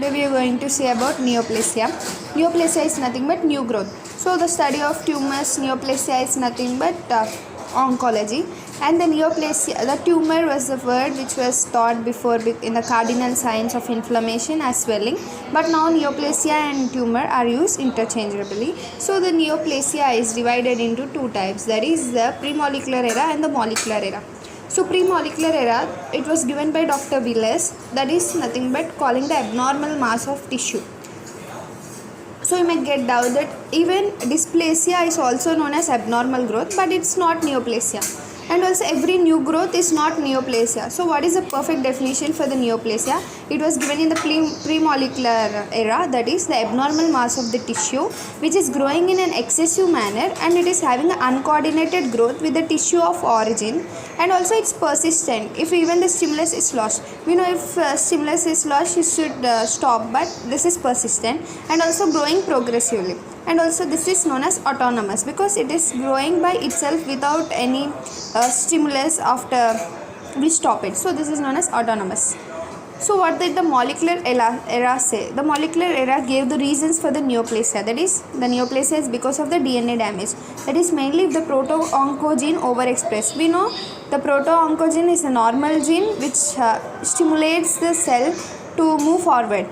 Today we are going to see about neoplasia. Neoplasia is nothing but new growth. So the study of tumors, neoplasia is nothing but oncology. And the neoplasia, the tumor was the word which was taught before in the cardinal signs of inflammation as swelling. But now neoplasia and tumor are used interchangeably. So the neoplasia is divided into two types, that is the premolecular era and the molecular era. So pre-molecular era, it was given by Dr. Willis, that is nothing but calling the abnormal mass of tissue. So you may get doubt that even dysplasia is also known as abnormal growth, but it's not neoplasia. And also every new growth is not neoplasia. So what is the perfect definition for the neoplasia? It was given in the pre-molecular era, that is the abnormal mass of the tissue which is growing in an excessive manner, and it is having an uncoordinated growth with the tissue of origin, and also it's persistent if even the stimulus is lost. We know if stimulus is lost, it should stop, but this is persistent and also growing progressively. And also this is known as autonomous because it is growing by itself without any stimulus after we stop it. So this is known as autonomous. So what did the molecular era say? The molecular era gave the reasons for the neoplasia. That is, the neoplasia is because of the DNA damage. That is mainly if the proto-oncogene overexpressed. We know the proto-oncogene is a normal gene which stimulates the cell to move forward.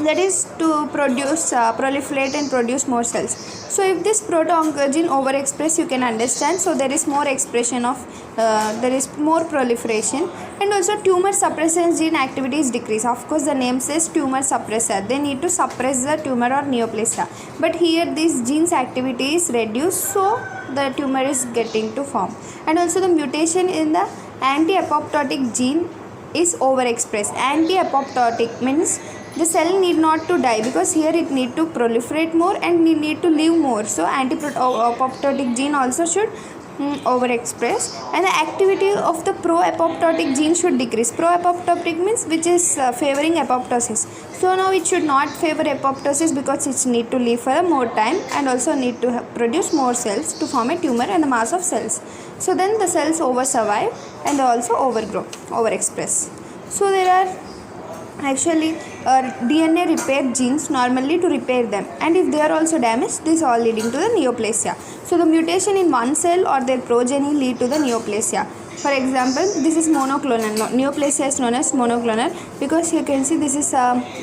That is to produce, proliferate and produce more cells. So if this proto-oncogene overexpress, you can understand, so there is more expression of, there is more proliferation, and also tumor suppressor gene activity is decreased. Of course the name says tumor suppressor, they need to suppress the tumor or neoplasia, but here this gene's activity is reduced, so the tumor is getting to form. And also the mutation in the anti-apoptotic gene is overexpressed. Anti-apoptotic means the cell need not to die, because here it need to proliferate more and it need to live more. So anti-apoptotic gene also should overexpress, and the activity of the pro-apoptotic gene should decrease. Pro-apoptotic means which is favoring apoptosis. So now it should not favor apoptosis because it need to live for more time and also need to produce more cells to form a tumor and the mass of cells. So then the cells over survive and they also overgrow, overexpress. So there are actually DNA repair genes normally to repair them, and if they are also damaged, this all leading to the neoplasia. So the mutation in one cell or their progeny lead to the neoplasia. For example, this is monoclonal. Neoplasia is known as monoclonal because you can see this is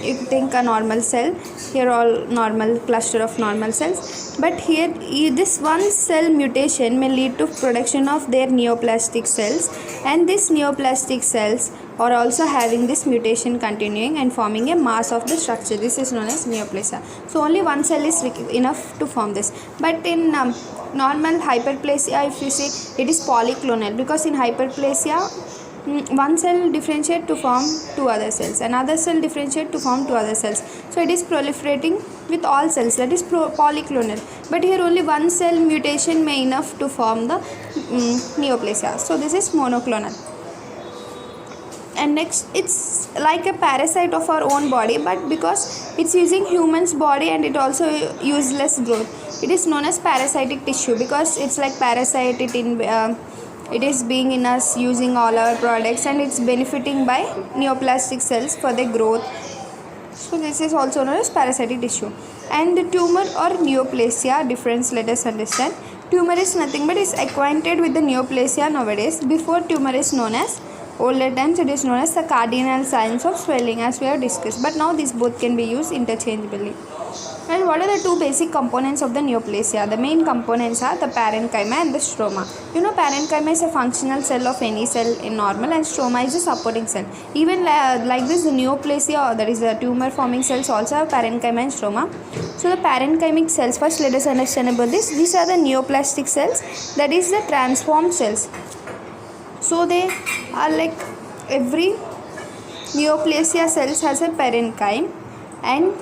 you think a normal cell, here all normal cluster of normal cells, but here this one cell mutation may lead to production of their neoplastic cells, and these neoplastic cells are also having this mutation continuing and forming a mass of the structure. This is known as neoplasia. So only one cell is enough to form this, but in normal hyperplasia, if you see, it is polyclonal because in hyperplasia one cell differentiate to form two other cells, another cell differentiate to form two other cells. So it is proliferating with all cells, that is polyclonal, but here only one cell mutation may enough to form the neoplasia. So this is monoclonal. And next, it's like a parasite of our own body, but because it's using humans body and it also useless growth, it is known as parasitic tissue because it's like parasite, it is being in us, using all our products, and it's benefiting by neoplastic cells for their growth. So this is also known as parasitic tissue. And the tumor or neoplasia difference, let us understand. Tumor is nothing but is acquainted with the neoplasia nowadays. Before, tumor is known as, older times it is known as the cardinal signs of swelling, as we have discussed, but now these both can be used interchangeably. And what are the two basic components of the neoplasia? The main components are the parenchyma and the stroma. You know, parenchyma is a functional cell of any cell in normal, and stroma is a supporting cell. Even like this, the neoplasia, or that is the tumor forming cells, also have parenchyma and stroma. So the parenchymic cells, first let us understand about this. These are the neoplastic cells, that is the transformed cells. So they are like, every neoplasia cells has a parenchyma, and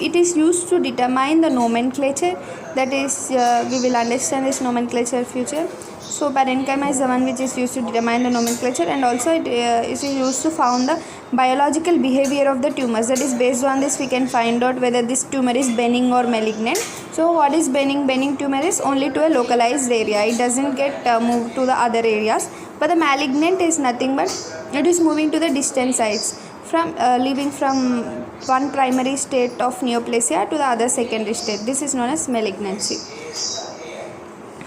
it is used to determine the nomenclature, that is we will understand this nomenclature future. So parenchyma is the one which is used to determine the nomenclature, and also it is used to found the biological behavior of the tumors. That is, based on this we can find out whether this tumor is benign or malignant. So what is benign? Benign tumor is only to a localized area, it doesn't get moved to the other areas, but the malignant is nothing but it is moving to the distant sites. from leaving from one primary state of neoplasia to the other secondary state. This is known as malignancy.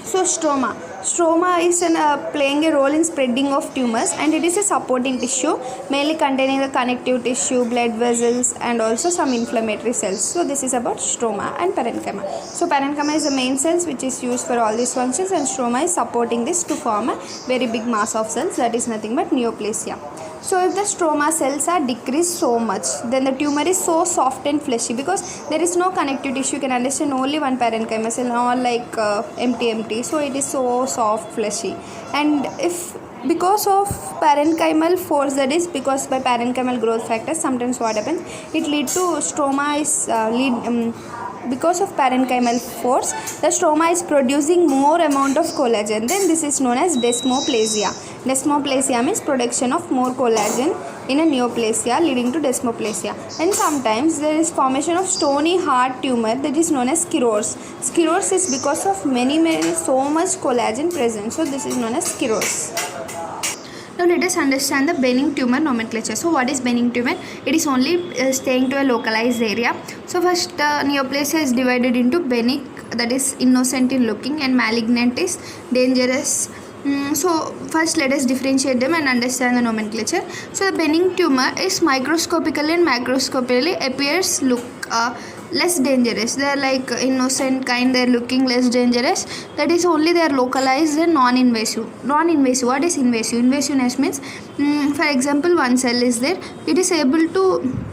So stroma is playing a role in spreading of tumors, and it is a supporting tissue mainly containing the connective tissue, blood vessels, and also some inflammatory cells. So this is about stroma and parenchyma. So parenchyma is the main cells which is used for all these functions, and stroma is supporting this to form a very big mass of cells, that is nothing but neoplasia. So if the stroma cells are decreased so much, then the tumor is so soft and fleshy because there is no connective tissue. You can understand only one parenchyma cell, not like empty. So it is so soft, fleshy. And if because of parenchymal force, that is because by parenchymal growth factors, sometimes what happens, it lead to stroma is because of parenchymal force, the stroma is producing more amount of collagen, then this is known as desmoplasia. Desmoplasia means production of more collagen in a neoplasia, leading to desmoplasia. And sometimes there is formation of stony hard tumor, that is known as sclerose. Sclerose is because of many so much collagen present, so this is known as sclerose. Now let us understand the benign tumor nomenclature. So what is benign tumor? It is only staying to a localized area. So first neoplasia is divided into benign, that is innocent in looking, and malignant is dangerous. So first let us differentiate them and understand the nomenclature. So the benign tumor is microscopically and macroscopically appears look less dangerous. They are like innocent kind, they are looking less dangerous. That is only they are localized and non-invasive. Non-invasive, what is invasive? Invasiveness means for example, one cell is there, it is able to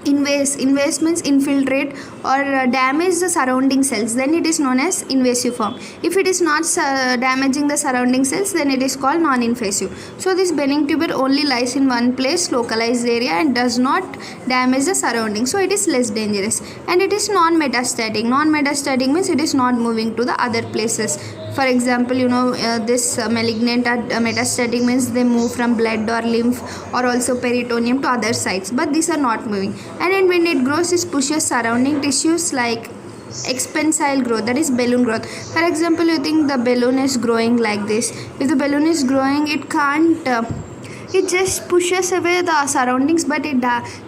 invase means infiltrate or damage the surrounding cells, then it is known as invasive form. If it is not damaging the surrounding cells, then it is called non-invasive. So this benign tumor only lies in one place, localized area, and does not damage the surroundings, so it is less dangerous. And it is non-metastatic. Non-metastatic means it is not moving to the other places. For example, this malignant or metastatic means they move from blood or lymph or also peritoneum to other sites, but these are not moving. And then when it grows, it pushes surrounding tissues like expansile growth, that is balloon growth. For example, you think the balloon is growing like this. If the balloon is growing, it can't it just pushes away the surroundings, but it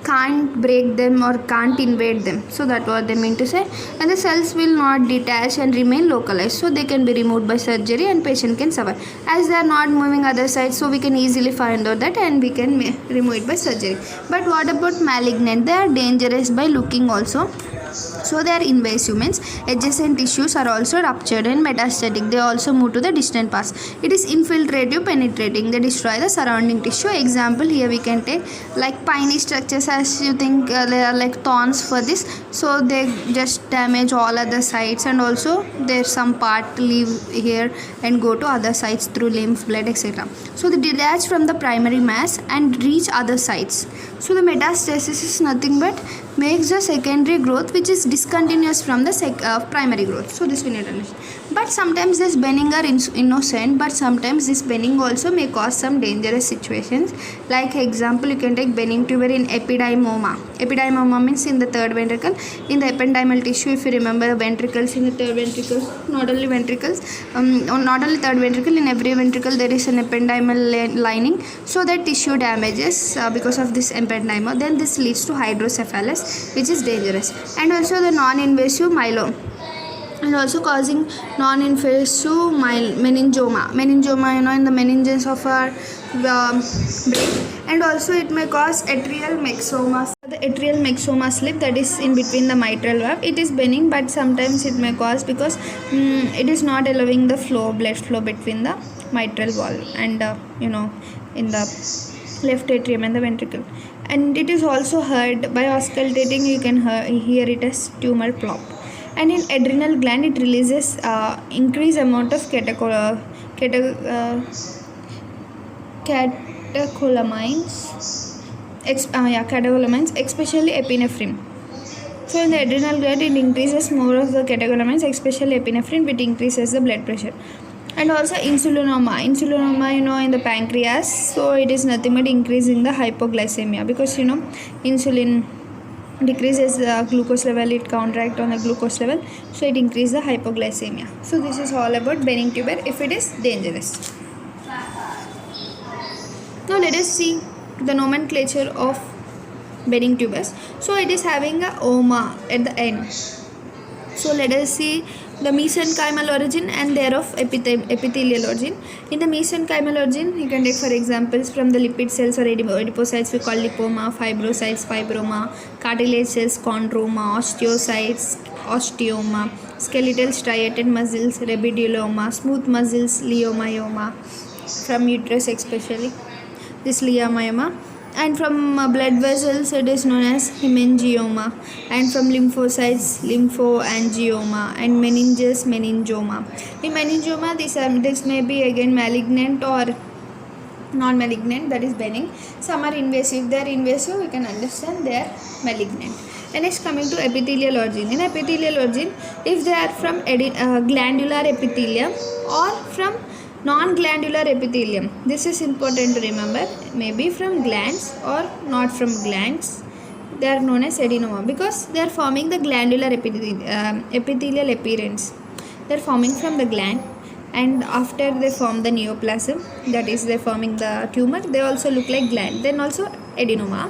can't break them or can't invade them. So that's what they mean to say. And the cells will not detach and remain localized, so they can be removed by surgery and patient can survive. As they are not moving other sides, so we can easily find out that and we can remove it by surgery. But what about malignant? They are dangerous by looking also. So they are invasive means adjacent tissues are also ruptured, and metastatic, they also move to the distant parts. It is infiltrative, penetrating, they destroy the surrounding tissue. Example here we can take like piney structures, as you think they are like thorns for this, so they just damage all other sites, and also there's some part leave here and go to other sites through lymph, blood, etc. So they detach from the primary mass and reach other sites. So the metastasis is nothing but makes the secondary growth which is discontinuous from the primary growth. So this we need to understand. But sometimes this benign are innocent, but sometimes this benign also may cause some dangerous situations. Like example, you can take benign tumor in epidymoma. Epidymoma means in the third ventricle. In the ependymal tissue, if you remember the ventricles in the third ventricle, not only ventricles, not only third ventricle, in every ventricle there is an ependymal lining. So that tissue damages because of this ependyma. Then this leads to hydrocephalus, which is dangerous. And also the non-invasive myeloma, and also causing non-invasive meningoma. Meningoma, in the meninges of our brain. And also it may cause atrial myxoma. The atrial myxoma slip, that is in between the mitral valve, it is benign, but sometimes it may cause because it is not allowing the blood flow between the mitral valve and in the left atrium and the ventricle. And it is also heard by auscultating, you can hear it as tumor plop. And in adrenal gland, it releases increased amount of catecholamines, especially epinephrine. So in the adrenal gland, it increases more of the catecholamines, especially epinephrine, which increases the blood pressure. And also insulinoma, in the pancreas, so it is nothing but increasing the hypoglycemia, because insulin decreases the glucose level, it counteracts on the glucose level, so it increases the hypoglycemia. So this is all about benign tumor if it is dangerous. Now let us see the nomenclature of benign tumors. So it is having a oma at the end. So let us see the mesenchymal origin and thereof epithelial origin. In the mesenchymal origin, you can take for examples from the lipid cells or adipocytes we call lipoma, fibrocytes, fibroma, cartilage cells, chondroma, osteocytes, osteoma, skeletal striated muscles, rhabidoloma, smooth muscles, leiomyoma, from uterus especially, this leiomyoma. And from blood vessels it is known as hemangioma, and from lymphocytes lymphoangioma, and meninges meningioma. In meningioma this may be again malignant or non-malignant, that is benign. Some are invasive. They are invasive, we can understand they are malignant. And next coming to epithelial origin. In epithelial origin, if they are from glandular epithelium or from non-glandular epithelium, this is important to remember, maybe from glands or not from glands, they are known as adenoma because they are forming the glandular epithelial appearance. They are forming from the gland, and after they form the neoplasm, that is they forming the tumor, they also look like gland, then also adenoma.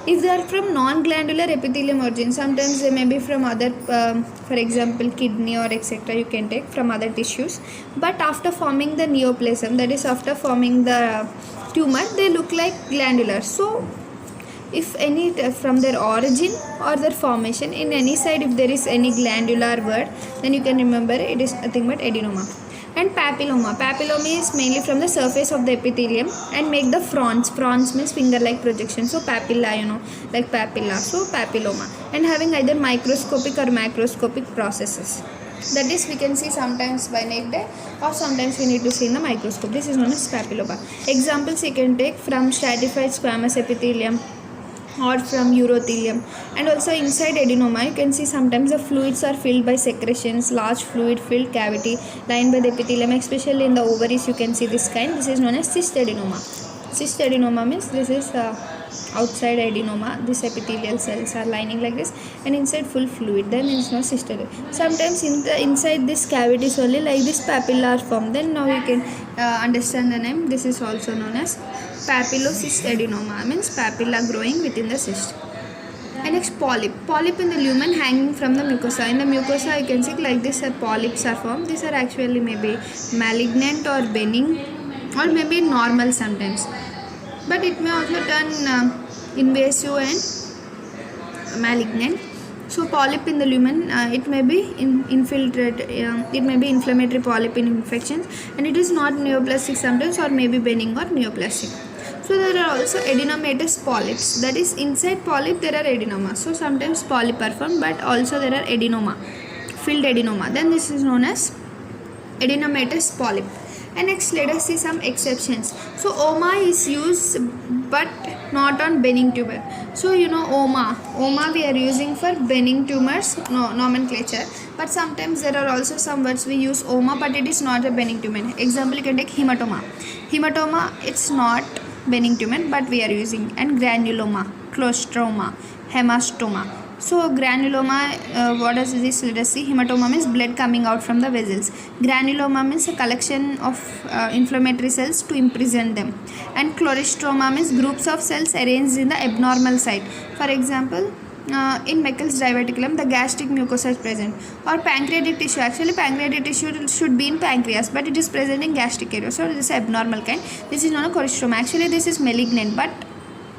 If they are from non-glandular epithelium origin, sometimes they may be from other, for example kidney or etc. you can take from other tissues, but after forming the neoplasm, that is after forming the tumor, they look like glandular. So if any from their origin or their formation, in any side if there is any glandular word, then you can remember it is nothing but adenoma. And papilloma. Papilloma is mainly from the surface of the epithelium and make the frons. Frons means finger-like projection. So papilla, like papilla. So papilloma. And having either microscopic or macroscopic processes. That is, we can see sometimes by naked eye or sometimes we need to see in the microscope. This is known as papilloma. Examples you can take from stratified squamous epithelium or from urothelium. And also inside adenoma, you can see sometimes the fluids are filled by secretions, large fluid filled cavity lined by the epithelium, especially in the ovaries you can see this kind. This is known as cyst adenoma. Cyst adenoma means this is outside adenoma, these epithelial cells are lining like this and inside full fluid, then it's known as cyst adenoma. Sometimes inside this cavities only like this papilla are formed, then now you can understand the name. This is also known as papillocyst adenoma, means papilla growing within the cyst. And next polyp. Polyp in the lumen hanging from the mucosa. In the mucosa you can see like this polyps are formed. These are actually maybe malignant or benign or maybe normal sometimes. But it may also turn invasive and malignant. So polyp in the lumen, it may be it may be inflammatory polyp in infections, and it is not neoplastic sometimes or maybe benign or neoplastic. So there are also adenomatous polyps, that is inside polyp there are adenoma. So sometimes polyp are formed, but also there are adenoma, filled adenoma. Then this is known as adenomatous polyp. And next let us see some exceptions. So oma is used but not on benign tumor. So oma we are using for benign tumors nomenclature, but sometimes there are also some words we use oma but it is not a benign tumor. Example you can take hematoma. Hematoma, it's not benign tumor but we are using. And granuloma, clostroma, hemastoma. So granuloma, what is this? Let us see. Hematoma means blood coming out from the vessels. Granuloma means a collection of inflammatory cells to imprison them. And chlorostroma means groups of cells arranged in the abnormal site. For example, in Meckel's diverticulum, the gastric mucosa is present. Or pancreatic tissue. Actually, pancreatic tissue should be in pancreas, but it is present in gastric area. So this is abnormal kind. This is known as chlorostroma. Actually, this is malignant, but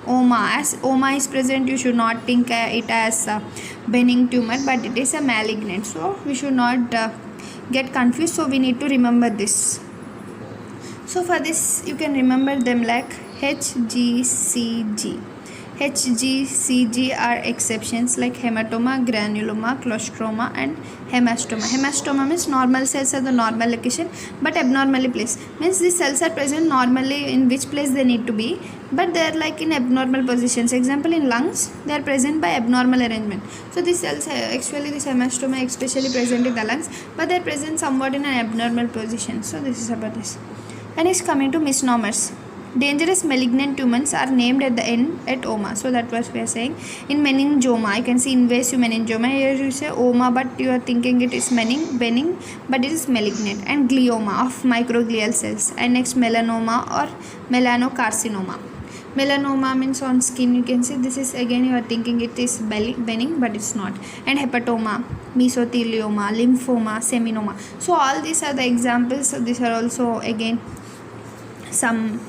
oma, as oma is present, you should not think it as a benign tumor, but it is a malignant. So we should not get confused. So we need to remember this. So for this you can remember them like HGCG. HGCG are exceptions like hematoma, granuloma, clostroma and hemastoma. Hemastoma means normal cells are the normal location but abnormally placed. Means these cells are present normally in which place they need to be, but they are like in abnormal positions. Example, in lungs they are present by abnormal arrangement. So these cells, actually this hemastoma especially present in the lungs, but they are present somewhat in an abnormal position. So this is about this. And it's coming to misnomers. Dangerous malignant tumors are named at the end at oma. So that was we are saying. In meningioma, you can see invasive meningioma. Here you say oma, but you are thinking it is benign, but it is malignant. And glioma of microglial cells. And next melanoma or melanocarcinoma. Melanoma means on skin, you can see this is again you are thinking it is benign, but it's not. And hepatoma, mesothelioma, lymphoma, seminoma. So all these are the examples. So these are also again some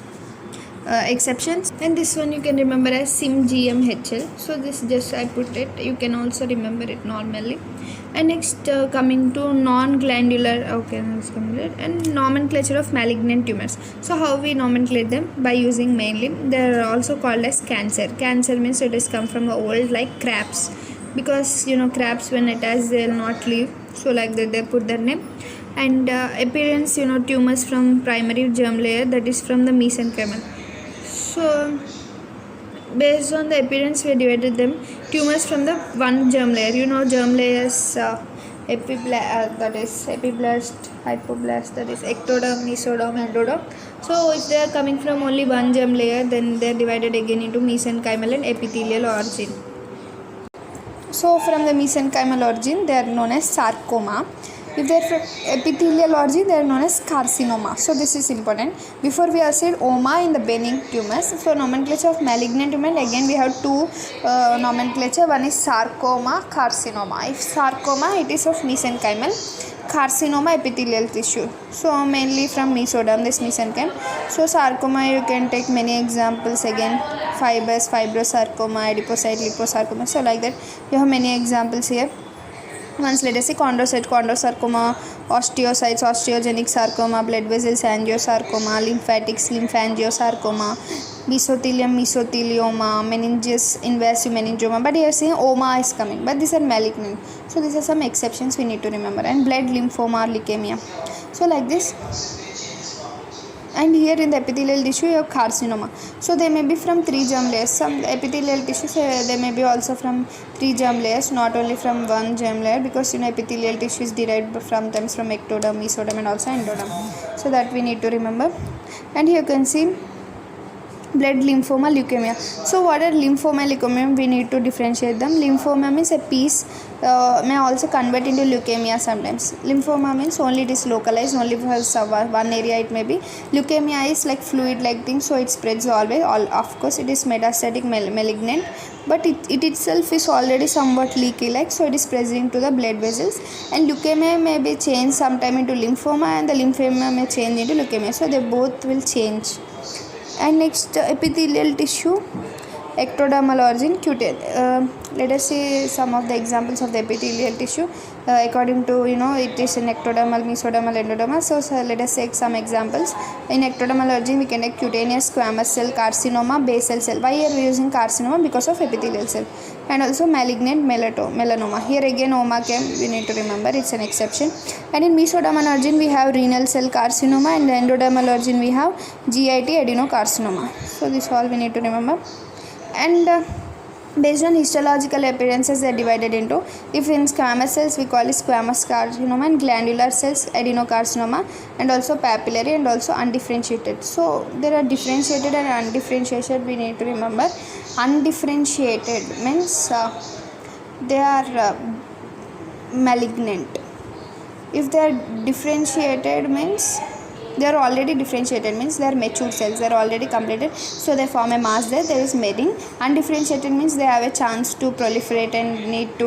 exceptions. And this one you can remember as SIMGMHL. So this just I put it, you can also remember it normally. And next coming to non-glandular, okay, and nomenclature of malignant tumors. So how we nomenclate them? By using mainly, they are also called as cancer. Cancer means it has come from the old like crabs, because crabs when attached they will not leave, so like that they put their name. And appearance, tumors from primary germ layer, that is from the mesenchymal. So based on the appearance we divided them. Tumors from the one germ layer, germ layers, that is epiblast, hypoblast, that is ectoderm, mesoderm, endoderm. So if they are coming from only one germ layer, then they are divided again into mesenchymal and epithelial origin. So from the mesenchymal origin they are known as sarcoma. If they are from epithelial origin, they are known as carcinoma. So this is important. Before we have said OMA in the benign tumors. So nomenclature of malignant tumor, again we have two nomenclature. One is sarcoma, carcinoma. If sarcoma, it is of mesenchymal. Carcinoma, epithelial tissue. So mainly from mesoderm, this mesenchyme. So sarcoma, you can take many examples again. Fibers, fibrosarcoma, adipocyte, liposarcoma. So like that, you have many examples here. Once let us see chondrocyte, chondrosarcoma, osteocytes, osteogenic sarcoma, blood vessels, angiosarcoma, lymphatics, lymphangiosarcoma, mesothelium, mesothelioma, meninges, invasive meningioma. But here saying OMA is coming, but these are malignant. So these are some exceptions we need to remember. And blood lymphoma, leukemia. So like this. And here in the epithelial tissue you have carcinoma. So they may be from 3 germ layers. Some epithelial tissues they may be also from 3 germ layers, not only from 1 germ layer, because epithelial tissue is derived from ectoderm, mesoderm and also endoderm. So that we need to remember. And here you can see blood lymphoma, leukemia. So what are lymphoma and leukemia? We need to differentiate them. Lymphoma means a piece may also convert into leukemia sometimes. Lymphoma means only it is localized, only for one area it may be. Leukemia is like fluid like thing, so it spreads always. Of course it is metastatic malignant, but it itself is already somewhat leaky like, so it is spreading to the blood vessels. And leukemia may be changed sometime into lymphoma, and the lymphoma may change into leukemia. So they both will change. And next epithelial tissue, ectodermal origin, cutaneous. Let us see some of the examples of the epithelial tissue according to it is in ectodermal, mesodermal, endodermal. So let us take some examples. In ectodermal origin we can take cutaneous squamous cell carcinoma, basal cell. Why are we using carcinoma? Because of epithelial cell. And also malignant melanoma. Here again OMA came, we need to remember, it's an exception. And in mesodermal origin we have renal cell carcinoma, and in endodermal origin we have GIT adenocarcinoma. So this all we need to remember. And based on histological appearances they are divided into, if in squamous cells we call it squamous carcinoma, and glandular cells adenocarcinoma, and also papillary and also undifferentiated. So there are differentiated and undifferentiated, we need to remember. Undifferentiated means they are malignant. If they are differentiated means they are already differentiated, means they are mature cells, they are already completed, so they form a mass there is mating. Undifferentiated means they have a chance to proliferate and need to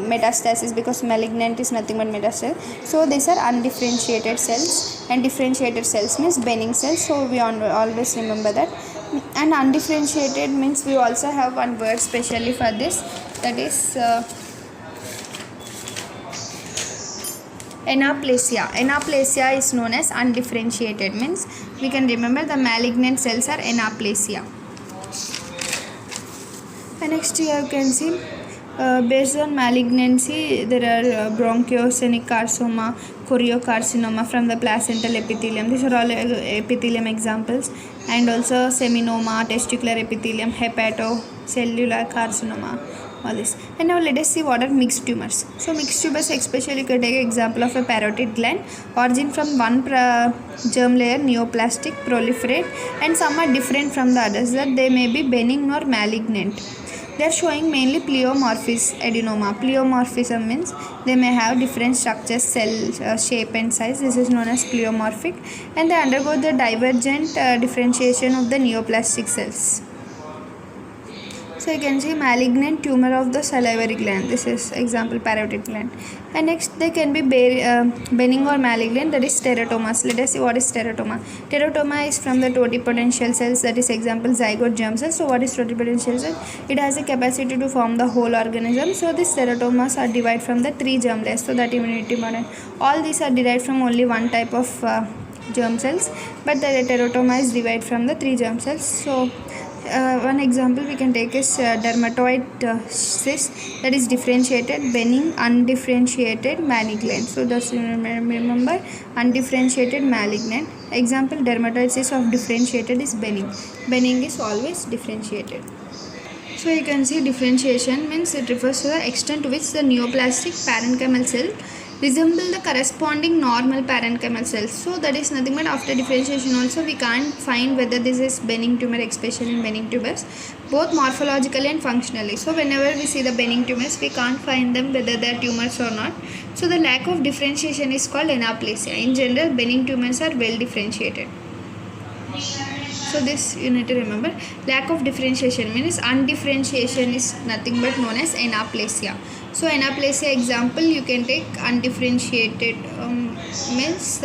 metastasis, because malignant is nothing but metastasis. So these are undifferentiated cells, and differentiated cells means benign cells, so we always remember that. And undifferentiated means we also have one word specially for this, that is anaplasia. Anaplasia is known as undifferentiated, means we can remember the malignant cells are anaplasia. And next here you can see based on malignancy there are bronchiocenic carcinoma, choriocarcinoma from the placental epithelium. These are all epithelium examples. And also seminoma, testicular epithelium, hepatocellular carcinoma, all this. And now let us see what are mixed tumors. So mixed tumors, especially you can take an example of a parotid gland, origin from one germ layer, neoplastic, proliferate, and some are different from the others, that they may be benign or malignant. They are showing mainly pleomorphism adenoma. Pleomorphism means they may have different structures, cell shape and size. This is known as pleomorphic, and they undergo the divergent differentiation of the neoplastic cells. So you can see malignant tumor of the salivary gland. This is example parotid gland. And next they can be benign or malignant, that is teratomas. Let us see what is teratoma. Teratoma is from the totipotential cells, that is example zygote germ cells. So what is totipotential cell? It has a capacity to form the whole organism. So these teratomas are derived from the 3 germ layers. So that immunity model. All these are derived from only one type of germ cells, but the teratoma is derived from the 3 germ cells. So one example we can take is dermatoid cyst, that is differentiated, benign, undifferentiated, malignant. So just remember undifferentiated, malignant. Example dermatoid cyst of differentiated is benign. Benign is always differentiated. So you can see differentiation means it refers to the extent to which the neoplastic parenchymal cell resemble the corresponding normal parenchymal cells. So that is nothing but after differentiation also we can't find whether this is benign tumor, especially in benign tumors, both morphologically and functionally. So whenever we see the benign tumors, we can't find them whether they are tumors or not. So the lack of differentiation is called anaplasia. In general, benign tumors are well differentiated. So this you need to remember. Lack of differentiation means undifferentiation is nothing but known as anaplasia. So anaplasia example you can take undifferentiated means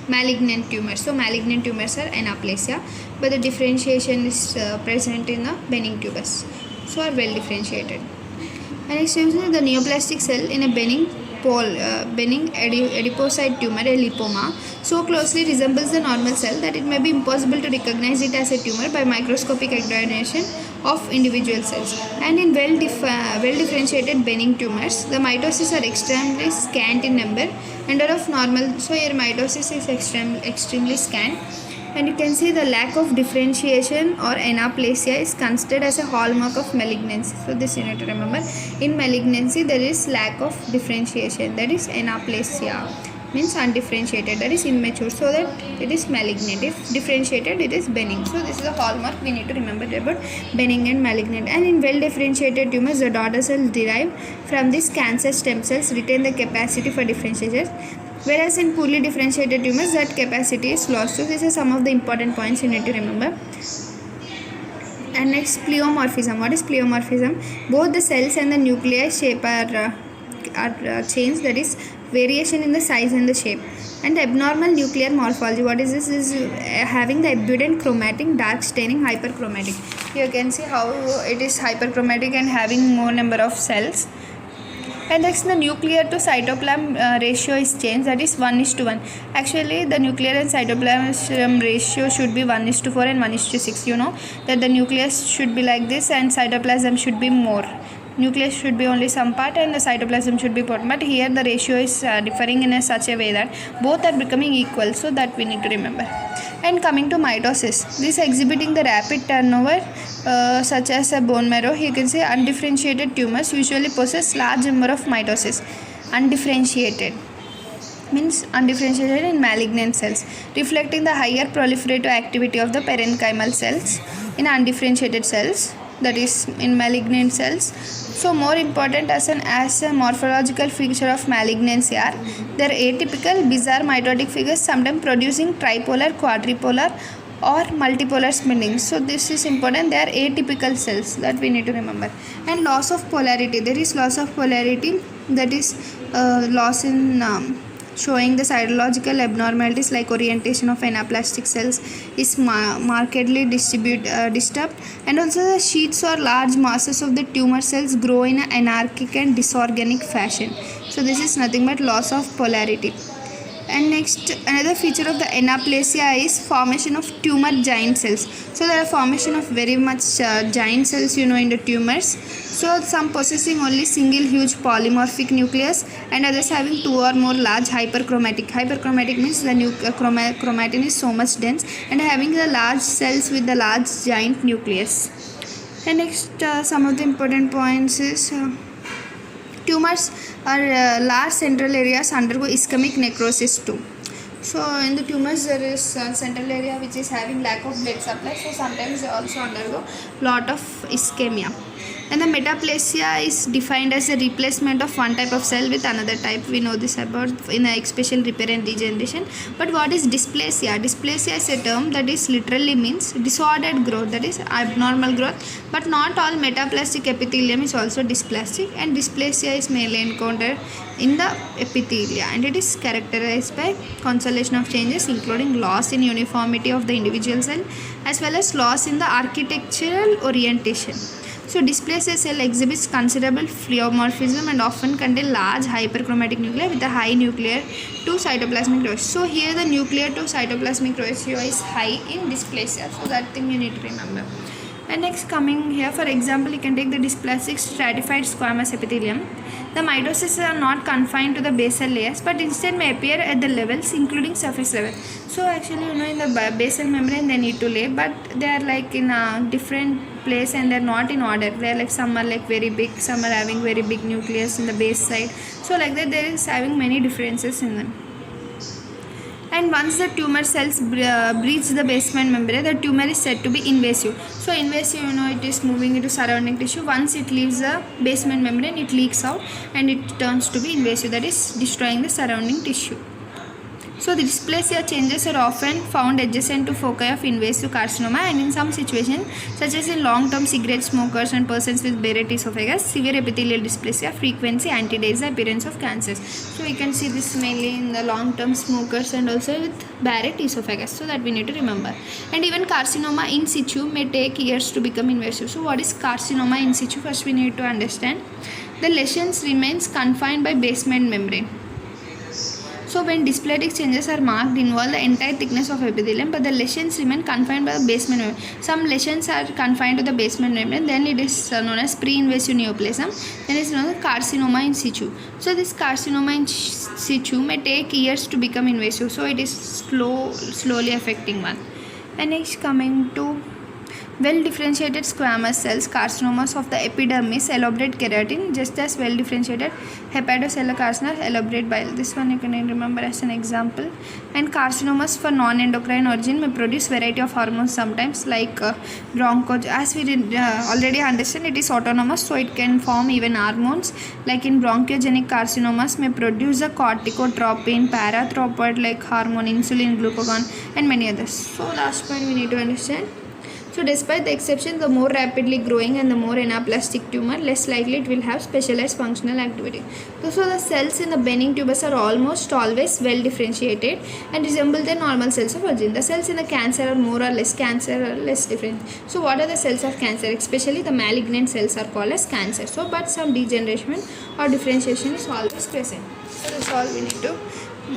malignant tumors. So malignant tumors are anaplasia, but the differentiation is present in the benign tumors. So are well differentiated. And next usually the neoplastic cell in a benign adipocyte tumor, a lipoma, so closely resembles the normal cell that it may be impossible to recognize it as a tumor by microscopic examination of individual cells. And in well differentiated benign tumors, the mitosis are extremely scant in number and are of normal. So here mitosis is extremely scant. And you can see the lack of differentiation or anaplasia is considered as a hallmark of malignancy. So this you need to remember. In malignancy there is lack of differentiation, that is anaplasia, means undifferentiated, that is immature, so that it is malignant. If differentiated it is benign. So this is a hallmark we need to remember about benign and malignant. And in well differentiated tumors, the daughter cells derived from these cancer stem cells retain the capacity for differentiation, whereas in poorly differentiated tumors that capacity is lost. So these are some of the important points you need to remember. And next, pleomorphism. What is pleomorphism? Both the cells and the nuclei shape are changed, that is variation in the size and the shape. And the abnormal nuclear morphology, what is this? Is having the abundant chromatic, dark staining, hyperchromatic. You can see how it is hyperchromatic and having more number of cells. And next, the nuclear to cytoplasm ratio is changed, that is 1:1. Actually the nuclear and cytoplasm ratio should be 1:4 and 1:6. You know that the nucleus should be like this and cytoplasm should be more. Nucleus should be only some part and the cytoplasm should be part, but here the ratio is differing in such a way that both are becoming equal, so that we need to remember. And coming to mitosis, this exhibiting the rapid turnover such as a bone marrow, you can say undifferentiated tumors usually possess large number of mitosis. Undifferentiated means undifferentiated in malignant cells, reflecting the higher proliferative activity of the parenchymal cells in undifferentiated cells, that is in malignant cells. So more important as a morphological feature of malignancy are their atypical bizarre mitotic figures, sometimes producing tripolar, quadripolar or multipolar spindling. So this is important. They are atypical cells, that we need to remember. And loss of polarity. There is loss of polarity, that is loss in showing the cytological abnormalities like orientation of anaplastic cells is markedly disturbed, and also the sheets or large masses of the tumor cells grow in an anarchic and disorganic fashion. So this is nothing but loss of polarity. And next, another feature of the anaplasia is formation of tumor giant cells. So there are formation of very much giant cells, you know, in the tumors. So some possessing only single huge polymorphic nucleus and others having 2 or more large hyperchromatic. Hyperchromatic means the chromatin is so much dense and having the large cells with the large giant nucleus. And next, some of the important points is tumors are large central areas undergo ischemic necrosis too. So in the tumors there is central area which is having lack of blood supply, so sometimes they also undergo lot of ischemia. And the metaplasia is defined as a replacement of one type of cell with another type. We know this about in the special repair and regeneration. But what is dysplasia? Dysplasia is a term that is literally means disordered growth, that is abnormal growth. But not all metaplastic epithelium is also dysplastic, and dysplasia is mainly encountered in the epithelia, and it is characterized by constellation of changes including loss in uniformity of the individual cell as well as loss in the architectural orientation. So dysplasia cell exhibits considerable pleomorphism and often contain large hyperchromatic nuclei with a high nuclear to cytoplasmic ratio. So here the nuclear to cytoplasmic ratio is high in dysplasia, so that thing you need to remember. And next, coming here, for example, you can take the dysplastic stratified squamous epithelium. The mitosis are not confined to the basal layers but instead may appear at the levels including surface level. So actually, in the basal membrane they need to lay, but they are like in a different place and they are not in order. They are like, some are like very big, some are having very big nucleus in the base side. So like that there is having many differences in them. And once the tumor cells breach the basement membrane, the tumor is said to be invasive. So invasive, it is moving into surrounding tissue. Once it leaves the basement membrane, it leaks out and it turns to be invasive, that is destroying the surrounding tissue. So the dysplasia changes are often found adjacent to foci of invasive carcinoma, and in some situations, such as in long-term cigarette smokers and persons with Barrett esophagus, severe epithelial dysplasia frequency antedates the appearance of cancers. So we can see this mainly in the long-term smokers and also with Barrett esophagus, so that we need to remember. And even carcinoma in situ may take years to become invasive. So what is carcinoma in situ? First we need to understand. The lesions remains confined by basement membrane. So when dysplastic changes are marked involve the entire thickness of epithelium, but the lesions remain confined by the basement membrane. Some lesions are confined to the basement membrane, then it is known as pre-invasive neoplasm, then it is known as carcinoma in situ. So this carcinoma in situ may take years to become invasive, so it is slowly affecting one. And next, coming to well differentiated squamous cells, carcinomas of the epidermis, elaborate keratin, just as well differentiated hepatocellular carcinoma, elaborate bile. This one you can remember as an example. And carcinomas for non-endocrine origin may produce variety of hormones sometimes, like as we did already understand, it is autonomous, so it can form even hormones. Like in bronchogenic carcinomas may produce a corticotropin, parathropoid like hormone, insulin, glucagon, and many others. So last point we need to understand. So despite the exception, the more rapidly growing and the more anaplastic tumor, less likely it will have specialized functional activity. So the cells in the benign tumors are almost always well differentiated and resemble the normal cells of origin. The cells in the cancer are more or less different. So what are the cells of cancer? Especially the malignant cells are called as cancer. So but some degeneration or differentiation is always present. So that's all we need to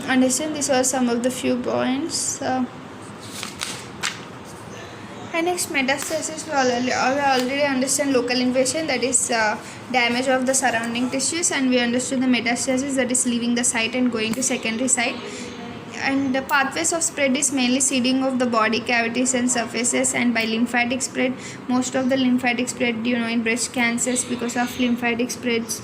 understand. These are some of the few points. And next, metastasis, we already understand local invasion, that is damage of the surrounding tissues, and we understood the metastasis, that is leaving the site and going to secondary site. And the pathways of spread is mainly seeding of the body cavities and surfaces, and by lymphatic spread. Most of the lymphatic spread in breast cancers because of lymphatic spreads.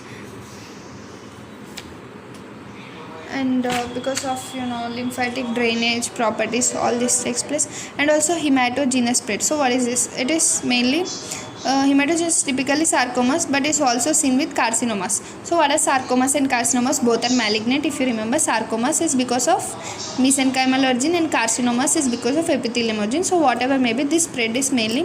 And because of lymphatic drainage properties, all this takes place. And also hematogenous spread. So what is this? It is mainly hematogenous, typically sarcomas, but is also seen with carcinomas. So what are sarcomas and carcinomas? Both are malignant. If you remember, sarcomas is because of mesenchymal origin and carcinomas is because of epithelium origin. So whatever may be, this spread is mainly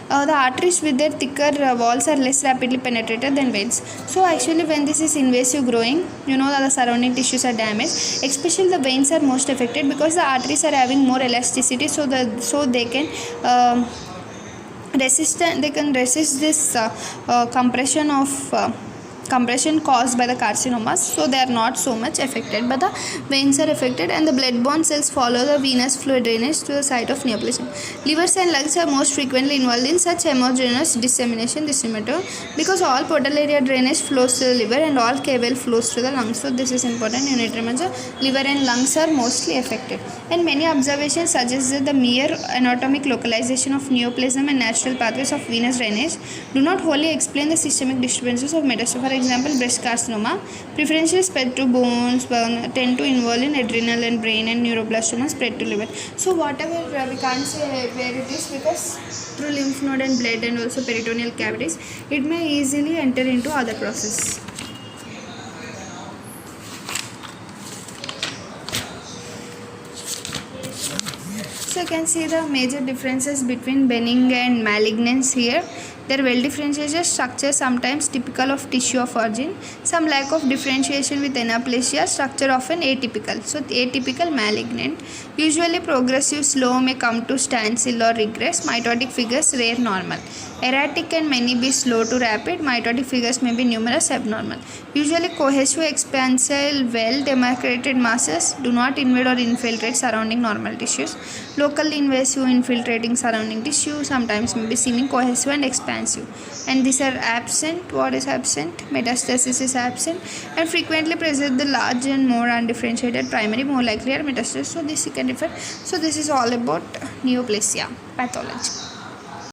the arteries with their thicker walls are less rapidly penetrated than veins. So actually when this is invasive growing, that the surrounding tissues are damaged, especially the veins are most affected because the arteries are having more elasticity, so they can resist this compression caused by the carcinomas, so they are not so much affected, but the veins are affected, and the blood-borne cells follow the venous fluid drainage to the site of neoplasia. Livers and lungs are most frequently involved in such homogeneous dissemination, because all portal area drainage flows to the liver and all cable flows to the lungs. So this is important, you need to remember. Liver and lungs are mostly affected, and many observations suggest that the mere anatomic localization of neoplasm and natural pathways of venous drainage do not wholly explain the systemic disturbances of metastasis. For example, breast carcinoma preferentially spread to bones, tend to involve in adrenal and brain, and neuroblastoma spread to liver. So whatever we can't say where it is, because through lymph node and blood and also peritoneal cavities, it may easily enter into other process. So you can see the major differences between benign and malignance here. Their well differentiated structure sometimes typical of tissue of origin, some lack of differentiation with anaplasia, structure often atypical. So atypical malignant, usually progressive, slow, may come to standstill or regress. Mitotic figures rare, normal. Erratic and many be slow to rapid. Mitotic figures may be numerous, abnormal. Usually cohesive, expansile, well demarcated masses, do not invade or infiltrate surrounding normal tissues. Locally invasive, infiltrating surrounding tissue, sometimes may be seeming cohesive and expansive. And these are absent. What is absent? Metastasis is absent, and frequently present the large and more undifferentiated primary, more likely are metastasis. So this you can refer. So this is all about neoplasia pathology.